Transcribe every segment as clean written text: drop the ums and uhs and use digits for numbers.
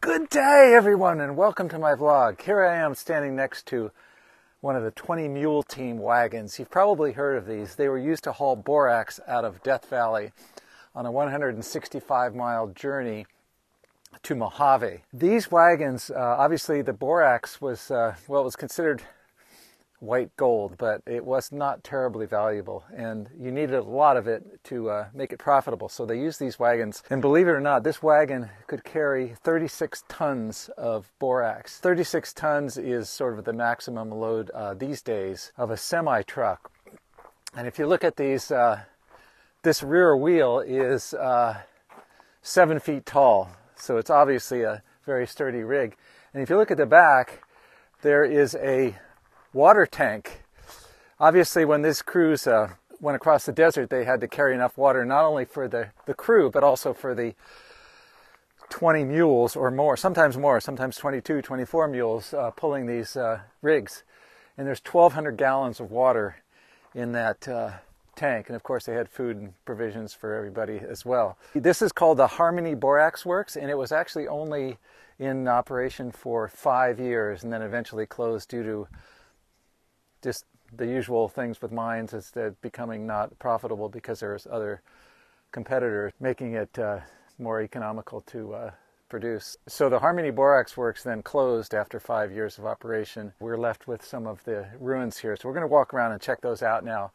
Good day, everyone, and welcome to my vlog. Here I am standing next to one of the 20 Mule team wagons. You've probably heard of these. They were used to haul borax out of Death Valley on a 165-mile journey to Mojave. These wagons, obviously the borax was, well, it was considered white gold, but it was not terribly valuable, and you needed a lot of it to make it profitable. So they used these wagons, and believe it or not, this wagon could carry 36 tons of borax. 36 tons is sort of the maximum load these days of a semi-truck. And if you look at these, this rear wheel is 7 feet tall, so it's obviously a very sturdy rig. And if you look at the back, there is a water tank. Obviously, when this cruise went across the desert, they had to carry enough water not only for the crew, but also for the 20 mules or more, sometimes 22, 24 mules pulling these rigs. And there's 1,200 gallons of water in that tank. And of course, they had food and provisions for everybody as well. This is called the Harmony Borax Works, and it was actually only in operation for 5 years and then eventually closed due to just the usual things with mines, is that becoming not profitable because there's other competitors making it more economical to produce. So the Harmony Borax Works then closed after 5 years of operation. We're left with some of the ruins here. So we're going to walk around and check those out now.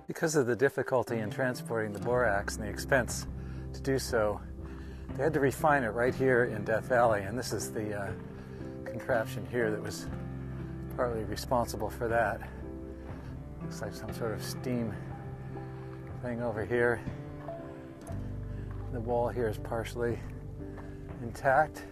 Because of the difficulty in transporting the borax and the expense to do so, they had to refine it right here in Death Valley, and this is the contraption here that was partly responsible for that. Looks like some sort of steam thing over here. The wall here is partially intact.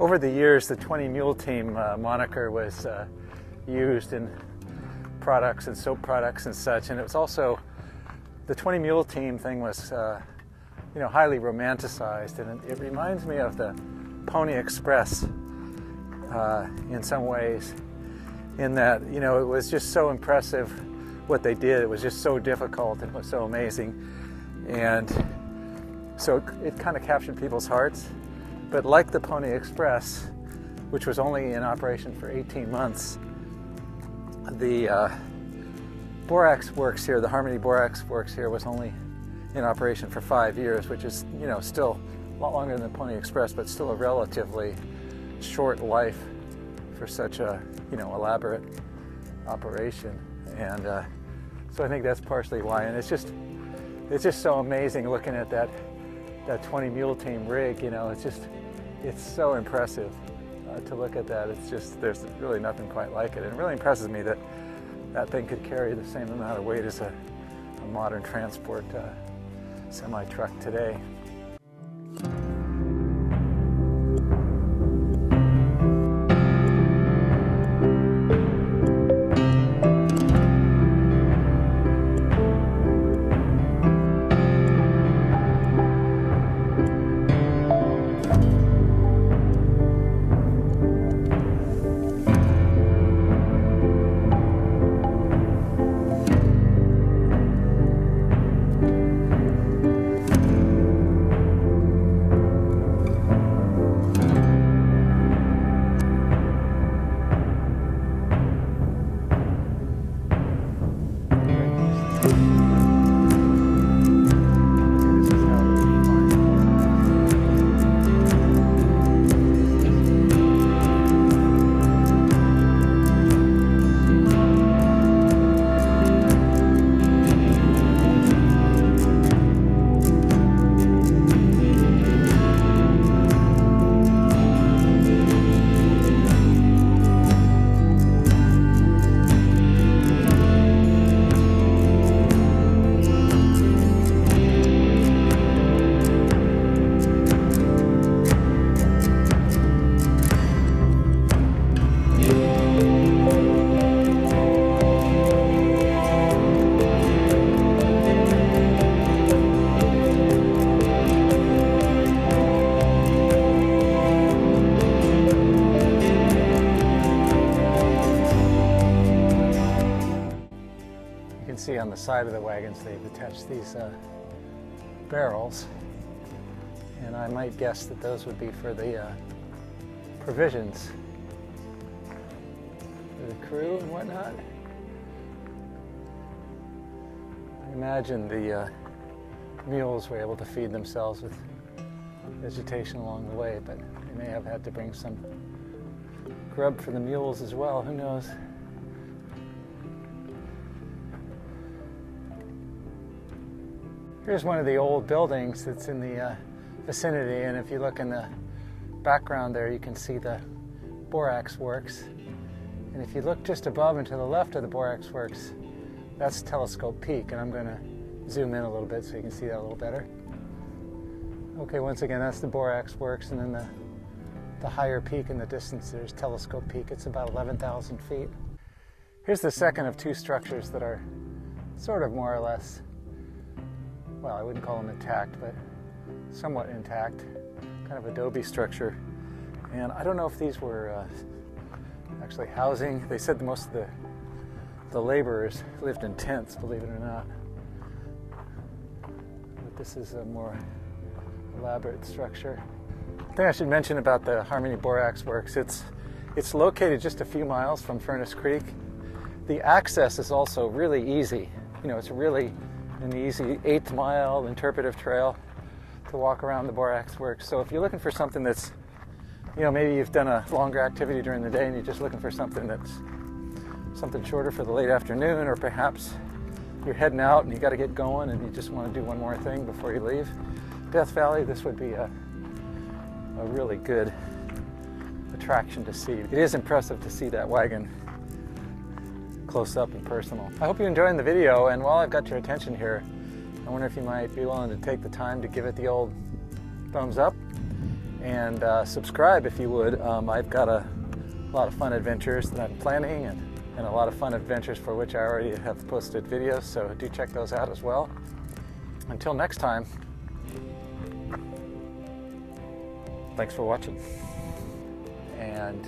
Over the years, the 20 Mule Team moniker was used in products and soap products and such, and it was also, the 20 Mule Team thing was, highly romanticized, and it reminds me of the Pony Express in some ways, in that, it was just so impressive what they did. It was just so difficult and was so amazing, and so it kind of captured people's hearts. But like the Pony Express, which was only in operation for 18 months, the Borax Works here, the Harmony Borax Works here, was only in operation for 5 years, which is, still a lot longer than the Pony Express, but still a relatively short life for such a, elaborate operation. And so I think that's partially why. And it's just it's just so amazing looking at that 20 Mule team rig. You know, it's so impressive to look at that. It's just, there's really nothing quite like it. And it really impresses me that that thing could carry the same amount of weight as a modern transport semi-truck today. See on the side of the wagons they've attached these barrels, and I might guess that those would be for the provisions for the crew and whatnot. I imagine the mules were able to feed themselves with vegetation along the way, but they may have had to bring some grub for the mules as well, who knows. Here's one of the old buildings that's in the vicinity, and if you look in the background there, you can see the Borax Works. And if you look just above and to the left of the Borax Works, that's Telescope Peak, and I'm going to zoom in a little bit so you can see that a little better. Okay, once again, that's the Borax Works, and then the higher peak in the distance, there's Telescope Peak. It's about 11,000 feet. Here's the second of two structures that are sort of more or less, well, I wouldn't call them intact, but somewhat intact, kind of adobe structure. And I don't know if these were actually housing. They said most of the laborers lived in tents, believe it or not. But this is a more elaborate structure. The thing I should mention about the Harmony Borax Works, it's located just a few miles from Furnace Creek. The access is also really easy. You know, it's really an easy 8th mile interpretive trail to walk around the Borax Works. So if you're looking for something that's, you know, maybe you've done a longer activity during the day and you're just looking for something that's something shorter for the late afternoon, or perhaps you're heading out and you got to get going and you just want to do one more thing before you leave Death Valley, this would be a really good attraction to see. It is impressive to see that wagon close up and personal. I hope you're enjoying the video, and while I've got your attention here, I wonder if you might be willing to take the time to give it the old thumbs up and subscribe if you would. I've got a lot of fun adventures that I'm planning, and a lot of fun adventures for which I already have posted videos, so do check those out as well. Until next time, thanks for watching, and